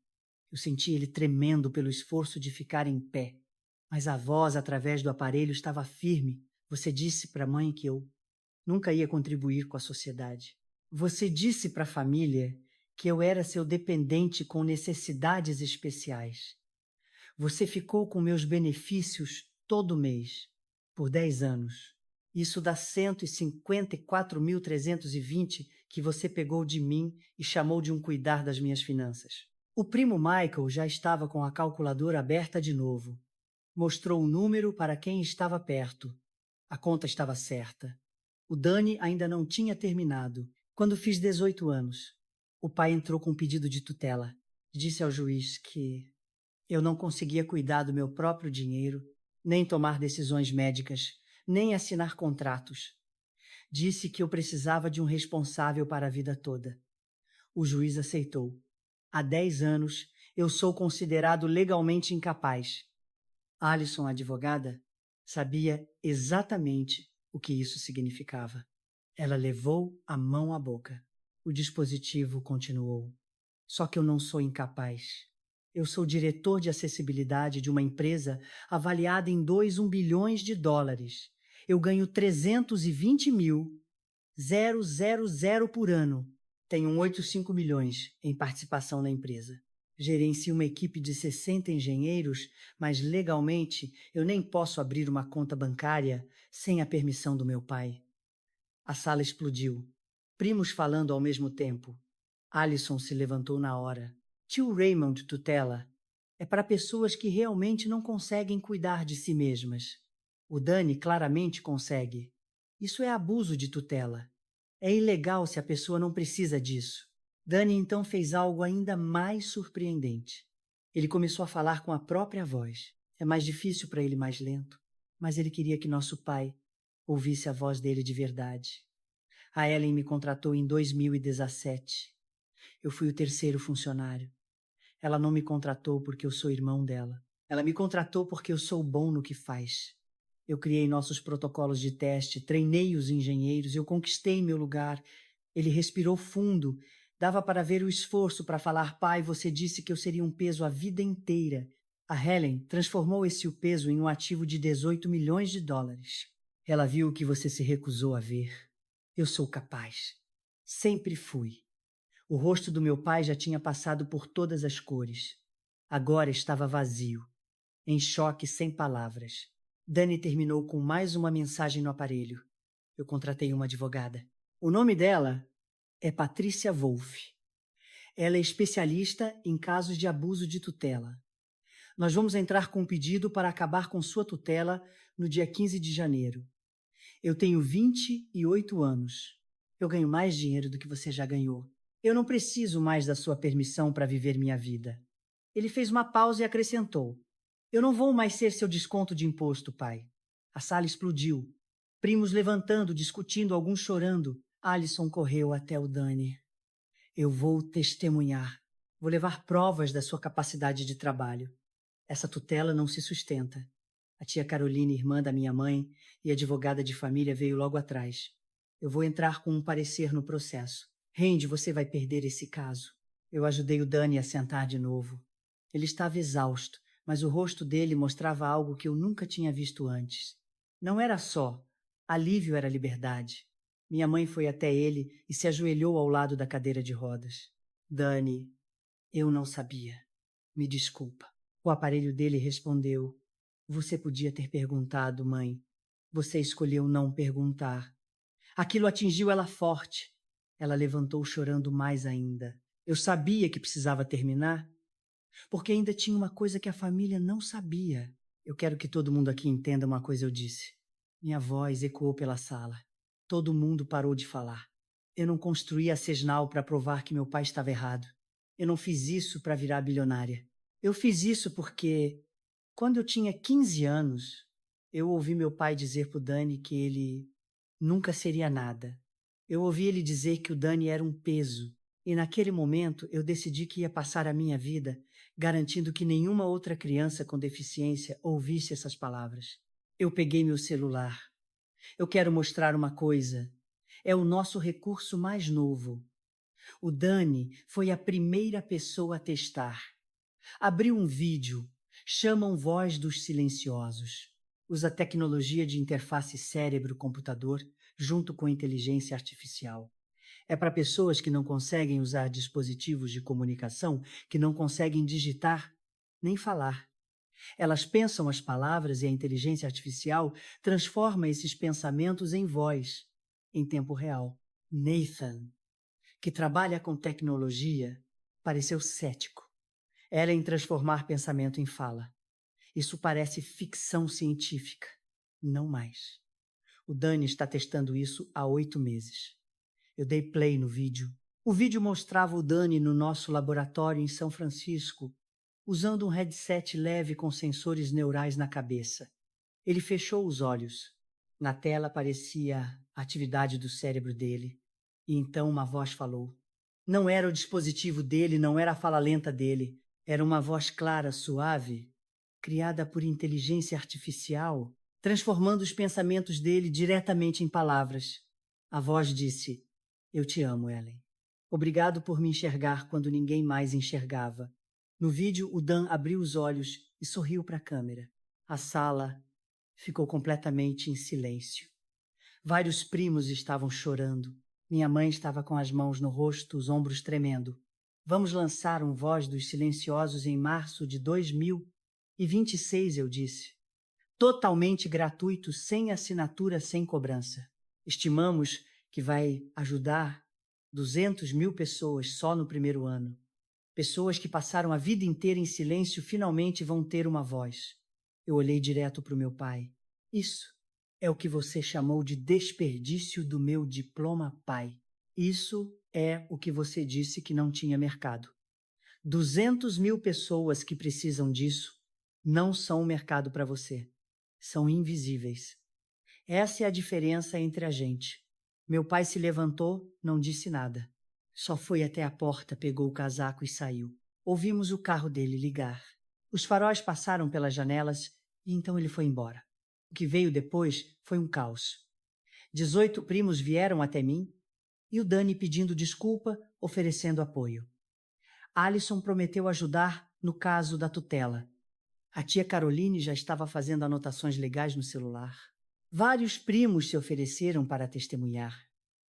Eu senti ele tremendo pelo esforço de ficar em pé. Mas a voz através do aparelho estava firme. Você disse para a mãe que eu nunca ia contribuir com a sociedade. Você disse para a família que eu era seu dependente com necessidades especiais. Você ficou com meus benefícios todo mês, por 10 anos. Isso dá 154.320 que você pegou de mim e chamou de um cuidar das minhas finanças. O primo Michael já estava com a calculadora aberta de novo. Mostrou um número para quem estava perto. A conta estava certa. O Dani ainda não tinha terminado. Quando fiz 18 anos, o pai entrou com um pedido de tutela. Disse ao juiz que eu não conseguia cuidar do meu próprio dinheiro, nem tomar decisões médicas, nem assinar contratos. Disse que eu precisava de um responsável para a vida toda. O juiz aceitou. Há 10 anos, eu sou considerado legalmente incapaz. Alison, a advogada, sabia exatamente o que isso significava. Ela levou a mão à boca. O dispositivo continuou. Só que eu não sou incapaz. Eu sou diretor de acessibilidade de uma empresa avaliada em 2 bilhões de dólares. Eu ganho 320.000 por ano. Tenho 85 milhões em participação na empresa. Gerencio uma equipe de 60 engenheiros, mas legalmente eu nem posso abrir uma conta bancária sem a permissão do meu pai. A sala explodiu. Primos falando ao mesmo tempo. Alison se levantou na hora. Tio Raymond tutela. É para pessoas que realmente não conseguem cuidar de si mesmas. O Dani claramente consegue. Isso é abuso de tutela. É ilegal se a pessoa não precisa disso. Dani então fez algo ainda mais surpreendente. Ele começou a falar com a própria voz. É mais difícil para ele mais lento, mas ele queria que nosso pai ouvisse a voz dele de verdade. A Ellen me contratou em 2017. Eu fui o 3º funcionário. Ela não me contratou porque eu sou irmão dela. Ela me contratou porque eu sou bom no que faz. Eu criei nossos protocolos de teste, treinei os engenheiros, eu conquistei meu lugar. Ele respirou fundo. Dava para ver o esforço para falar: pai, você disse que eu seria um peso a vida inteira. A Helen transformou esse peso em um ativo de 18 milhões de dólares. Ela viu o que você se recusou a ver. Eu sou capaz. Sempre fui. O rosto do meu pai já tinha passado por todas as cores. Agora estava vazio, em choque, sem palavras. Dani terminou com mais uma mensagem no aparelho. Eu contratei uma advogada. O nome dela é Patrícia Wolff. Ela é especialista em casos de abuso de tutela. Nós vamos entrar com um pedido para acabar com sua tutela no dia 15 de janeiro. Eu tenho 28 anos. Eu ganho mais dinheiro do que você já ganhou. Eu não preciso mais da sua permissão para viver minha vida. Ele fez uma pausa e acrescentou: eu não vou mais ser seu desconto de imposto, pai. A sala explodiu. Primos levantando, discutindo, alguns chorando. Alison correu até o Dani. Eu vou testemunhar. Vou levar provas da sua capacidade de trabalho. Essa tutela não se sustenta. A tia Carolina, irmã da minha mãe e advogada de família, veio logo atrás. Eu vou entrar com um parecer no processo. Randy, você vai perder esse caso. Eu ajudei o Dani a sentar de novo. Ele estava exausto, mas o rosto dele mostrava algo que eu nunca tinha visto antes. Não era só. Alívio era liberdade. Minha mãe foi até ele e se ajoelhou ao lado da cadeira de rodas. Dani, eu não sabia. Me desculpa. O aparelho dele respondeu: você podia ter perguntado, mãe. Você escolheu não perguntar. Aquilo atingiu ela forte. Ela levantou chorando mais ainda. Eu sabia que precisava terminar, porque ainda tinha uma coisa que a família não sabia. Eu quero que todo mundo aqui entenda uma coisa, eu disse. Minha voz ecoou pela sala. Todo mundo parou de falar. Eu não construí a Sesnal para provar que meu pai estava errado. Eu não fiz isso para virar bilionária. Eu fiz isso porque, quando eu tinha 15 anos, eu ouvi meu pai dizer pro Dani que ele nunca seria nada. Eu ouvi ele dizer que o Dani era um peso. E naquele momento eu decidi que ia passar a minha vida garantindo que nenhuma outra criança com deficiência ouvisse essas palavras. Eu peguei meu celular. Eu quero mostrar uma coisa. É o nosso recurso mais novo. O Dani foi a primeira pessoa a testar. Abriu um vídeo. Chamam Voz dos Silenciosos. Usa tecnologia de interface cérebro-computador junto com inteligência artificial. É para pessoas que não conseguem usar dispositivos de comunicação, que não conseguem digitar nem falar. Elas pensam as palavras e a inteligência artificial transforma esses pensamentos em voz, em tempo real. Nathan, que trabalha com tecnologia, pareceu cético. Era em transformar pensamento em fala. Isso parece ficção científica. Não mais. O Dani está testando isso há 8 meses. Eu dei play no vídeo. O vídeo mostrava o Dani no nosso laboratório em São Francisco, usando um headset leve com sensores neurais na cabeça. Ele fechou os olhos. Na tela aparecia a atividade do cérebro dele. E então uma voz falou. Não era o dispositivo dele, não era a fala lenta dele. Era uma voz clara, suave, criada por inteligência artificial, transformando os pensamentos dele diretamente em palavras. A voz disse: Eu te amo, Ellen. Obrigado por me enxergar quando ninguém mais enxergava. No vídeo, o Dan abriu os olhos e sorriu para a câmera. A sala ficou completamente em silêncio. Vários primos estavam chorando. Minha mãe estava com as mãos no rosto, os ombros tremendo. Vamos lançar um Voz dos Silenciosos em março de 2026, eu disse. Totalmente gratuito, sem assinatura, sem cobrança. Estimamos que vai ajudar 200 mil pessoas só no primeiro ano. Pessoas que passaram a vida inteira em silêncio finalmente vão ter uma voz. Eu olhei direto para o meu pai. Isso é o que você chamou de desperdício do meu diploma, pai. Isso é o que você disse que não tinha mercado. 200 mil pessoas que precisam disso não são um mercado para você. São invisíveis. Essa é a diferença entre a gente. Meu pai se levantou, não disse nada. Só foi até a porta, pegou o casaco e saiu. Ouvimos o carro dele ligar. Os faróis passaram pelas janelas e então ele foi embora. O que veio depois foi um caos. 18 primos vieram até mim e o Dani pedindo desculpa, oferecendo apoio. Alison prometeu ajudar no caso da tutela. A tia Caroline já estava fazendo anotações legais no celular. Vários primos se ofereceram para testemunhar.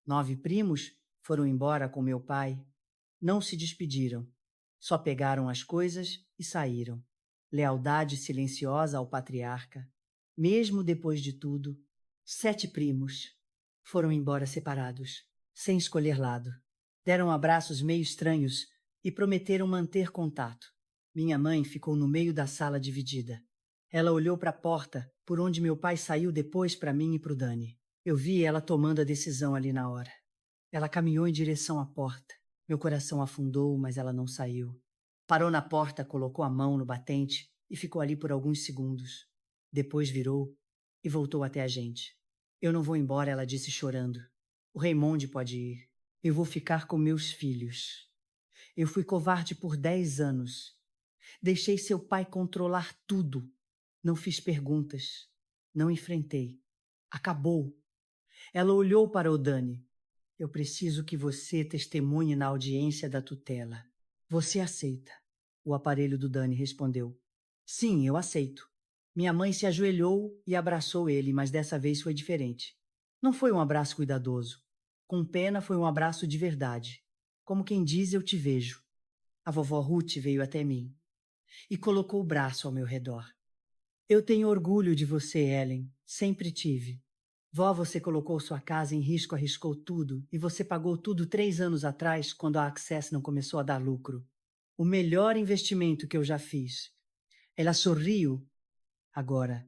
9 primos foram embora com meu pai. Não se despediram. Só pegaram as coisas e saíram. Lealdade silenciosa ao patriarca. Mesmo depois de tudo, 7 primos foram embora separados, sem escolher lado. Deram abraços meio estranhos e prometeram manter contato. Minha mãe ficou no meio da sala dividida. Ela olhou para a porta, por onde meu pai saiu depois para mim e para o Dani. Eu vi ela tomando a decisão ali na hora. Ela caminhou em direção à porta. Meu coração afundou, mas ela não saiu. Parou na porta, colocou a mão no batente e ficou ali por alguns segundos. Depois virou e voltou até a gente. Eu não vou embora, ela disse chorando. O Raymonde pode ir. Eu vou ficar com meus filhos. Eu fui covarde por 10 anos. Deixei seu pai controlar tudo. Não fiz perguntas. Não enfrentei. Acabou. Ela olhou para o Dani. Eu preciso que você testemunhe na audiência da tutela. Você aceita? O aparelho do Dani respondeu. Sim, eu aceito. Minha mãe se ajoelhou e abraçou ele, mas dessa vez foi diferente. Não foi um abraço cuidadoso. Com pena foi um abraço de verdade. Como quem diz, eu te vejo. A vovó Ruth veio até mim e colocou o braço ao meu redor. Eu tenho orgulho de você, Ellen. Sempre tive. Vó, você colocou sua casa em risco, arriscou tudo, e você pagou tudo 3 anos atrás, quando a Access não começou a dar lucro. O melhor investimento que eu já fiz. Ela sorriu. Agora,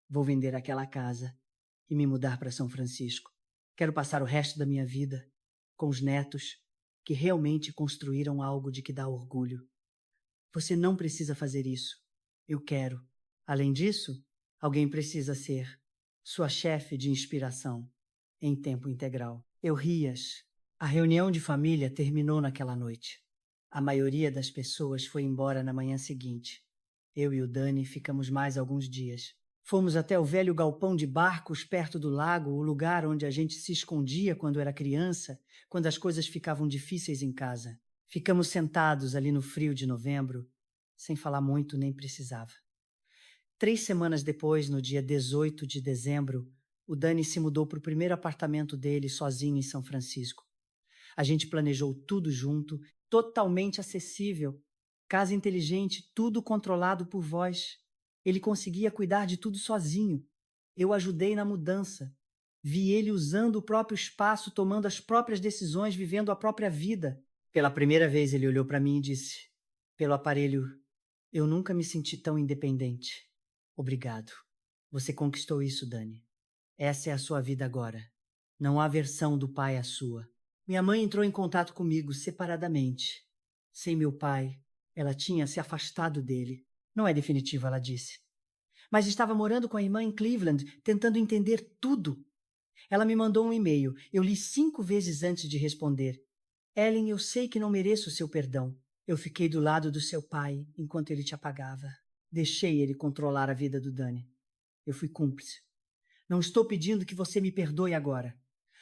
vou vender aquela casa e me mudar para São Francisco. Quero passar o resto da minha vida com os netos que realmente construíram algo de que dá orgulho. Você não precisa fazer isso. Eu quero. Além disso, alguém precisa ser sua chefe de inspiração em tempo integral. Eu rias. A reunião de família terminou naquela noite. A maioria das pessoas foi embora na manhã seguinte. Eu e o Dani ficamos mais alguns dias. Fomos até o velho galpão de barcos perto do lago, o lugar onde a gente se escondia quando era criança, quando as coisas ficavam difíceis em casa. Ficamos sentados ali no frio de novembro, sem falar muito, nem precisava. 3 semanas depois, no dia 18 de dezembro, o Dani se mudou para o primeiro apartamento dele sozinho em São Francisco. A gente planejou tudo junto, totalmente acessível. Casa inteligente, tudo controlado por voz. Ele conseguia cuidar de tudo sozinho. Eu ajudei na mudança. Vi ele usando o próprio espaço, tomando as próprias decisões, vivendo a própria vida. Pela primeira vez ele olhou para mim e disse, pelo aparelho, eu nunca me senti tão independente. Obrigado. Você conquistou isso, Dani. Essa é a sua vida agora. Não há versão do pai à sua. Minha mãe entrou em contato comigo separadamente. Sem meu pai, ela tinha se afastado dele. Não é definitivo, ela disse. Mas estava morando com a irmã em Cleveland, tentando entender tudo. Ela me mandou um e-mail. Eu li 5 vezes antes de responder. Ellen, eu sei que não mereço seu perdão. Eu fiquei do lado do seu pai enquanto ele te apagava. Deixei ele controlar a vida do Danny. Eu fui cúmplice. Não estou pedindo que você me perdoe agora.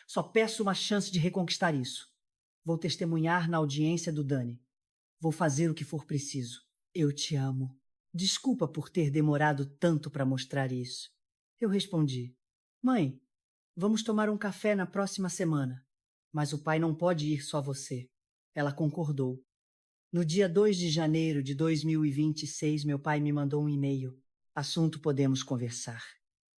Só peço uma chance de reconquistar isso. Vou testemunhar na audiência do Danny. Vou fazer o que for preciso. Eu te amo. Desculpa por ter demorado tanto para mostrar isso. Eu respondi. Mãe, vamos tomar um café na próxima semana. Mas o pai não pode ir só você. Ela concordou. No dia 2 de janeiro de 2026, meu pai me mandou um e-mail. Assunto podemos conversar.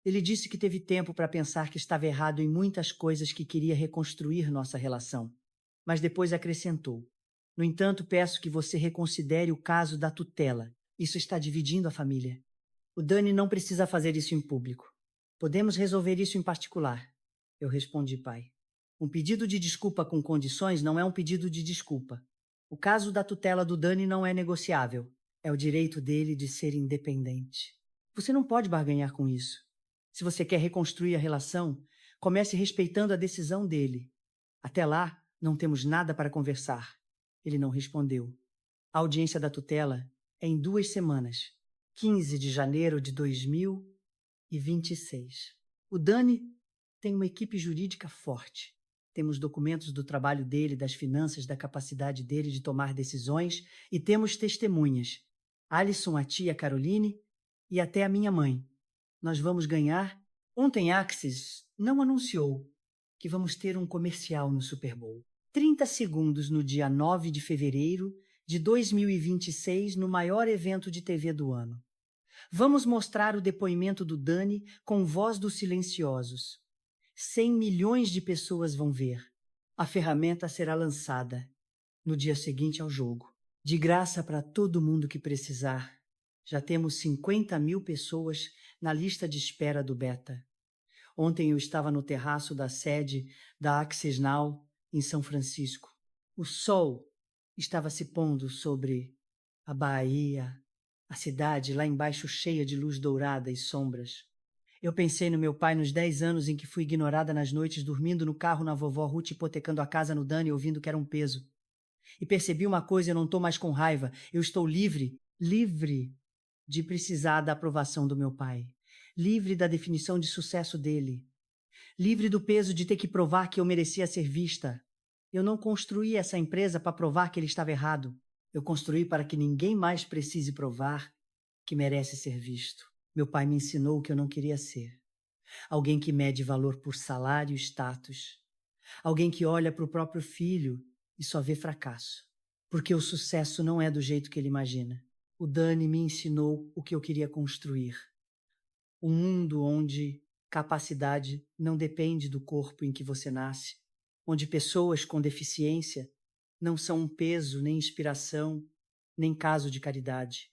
Ele disse que teve tempo para pensar que estava errado em muitas coisas que queria reconstruir nossa relação. Mas depois acrescentou. No entanto, peço que você reconsidere o caso da tutela. Isso está dividindo a família. O Danny não precisa fazer isso em público. Podemos resolver isso em particular. Eu respondi, pai. Um pedido de desculpa com condições não é um pedido de desculpa. O caso da tutela do Danny não é negociável. É o direito dele de ser independente. Você não pode barganhar com isso. Se você quer reconstruir a relação, comece respeitando a decisão dele. Até lá, não temos nada para conversar. Ele não respondeu. A audiência da tutela é em 2 semanas, 15 de janeiro de 2026. O Danny tem uma equipe jurídica forte. Temos documentos do trabalho dele, das finanças, da capacidade dele de tomar decisões e temos testemunhas. Alison, a tia Caroline e até a minha mãe. Nós vamos ganhar. Ontem Axis não anunciou que vamos ter um comercial no Super Bowl. 30 segundos no dia 9 de fevereiro de 2026 no maior evento de TV do ano. Vamos mostrar o depoimento do Danny com voz dos silenciosos. 100 milhões de pessoas vão ver. A ferramenta será lançada no dia seguinte ao jogo. De graça para todo mundo que precisar. Já temos 50 mil pessoas na lista de espera do beta. Ontem eu estava no terraço da sede da Access Now, em São Francisco. O sol estava se pondo sobre a Bahia, a cidade lá embaixo cheia de luz dourada e sombras. Eu pensei no meu pai nos 10 anos em que fui ignorada nas noites, dormindo no carro na vovó Ruth, hipotecando a casa no Dani, ouvindo que era um peso. E percebi uma coisa, eu não estou mais com raiva. Eu estou livre de precisar da aprovação do meu pai. Livre da definição de sucesso dele. Livre do peso de ter que provar que eu merecia ser vista. Eu não construí essa empresa para provar que ele estava errado. Eu construí para que ninguém mais precise provar que merece ser visto. Meu pai me ensinou o que eu não queria ser. Alguém que mede valor por salário e status. Alguém que olha para o próprio filho e só vê fracasso. Porque o sucesso não é do jeito que ele imagina. O Danny me ensinou o que eu queria construir. Um mundo onde capacidade não depende do corpo em que você nasce. Onde pessoas com deficiência não são um peso, nem inspiração, nem caso de caridade.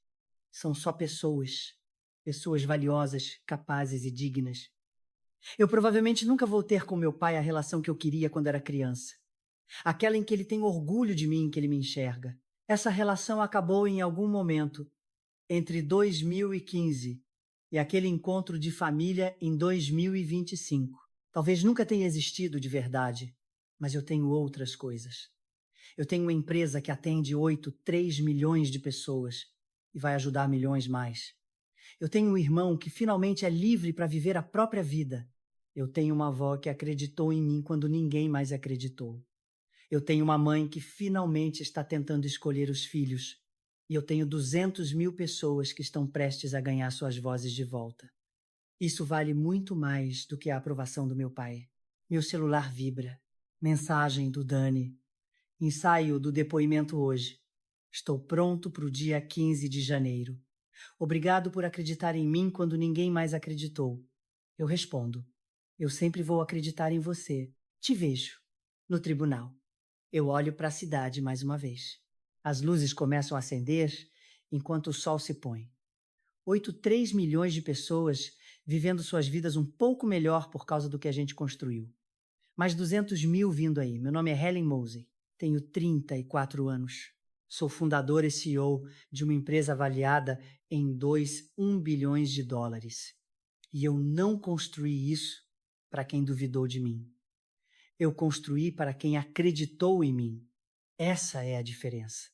São só pessoas. Pessoas valiosas, capazes e dignas. Eu provavelmente nunca vou ter com meu pai a relação que eu queria quando era criança. Aquela em que ele tem orgulho de mim, que ele me enxerga. Essa relação acabou em algum momento, entre 2015 e aquele encontro de família em 2025. Talvez nunca tenha existido de verdade, mas eu tenho outras coisas. Eu tenho uma empresa que atende 3 milhões de pessoas e vai ajudar milhões mais. Eu tenho um irmão que finalmente é livre para viver a própria vida. Eu tenho uma avó que acreditou em mim quando ninguém mais acreditou. Eu tenho uma mãe que finalmente está tentando escolher os filhos. E eu tenho 200 mil pessoas que estão prestes a ganhar suas vozes de volta. Isso vale muito mais do que a aprovação do meu pai. Meu celular vibra. Mensagem do Danny. Ensaio do depoimento hoje. Estou pronto para o dia 15 de janeiro. Obrigado por acreditar em mim quando ninguém mais acreditou. Eu respondo. Eu sempre vou acreditar em você. Te vejo. No tribunal. Eu olho para a cidade mais uma vez. As luzes começam a acender enquanto o sol se põe. 3 milhões de pessoas vivendo suas vidas um pouco melhor por causa do que a gente construiu. Mais 200 mil vindo aí. Meu nome é Helen Mosey. Tenho 34 anos. Sou fundador e CEO de uma empresa avaliada em 1 bilhões de dólares. E eu não construí isso para quem duvidou de mim. Eu construí para quem acreditou em mim. Essa é a diferença.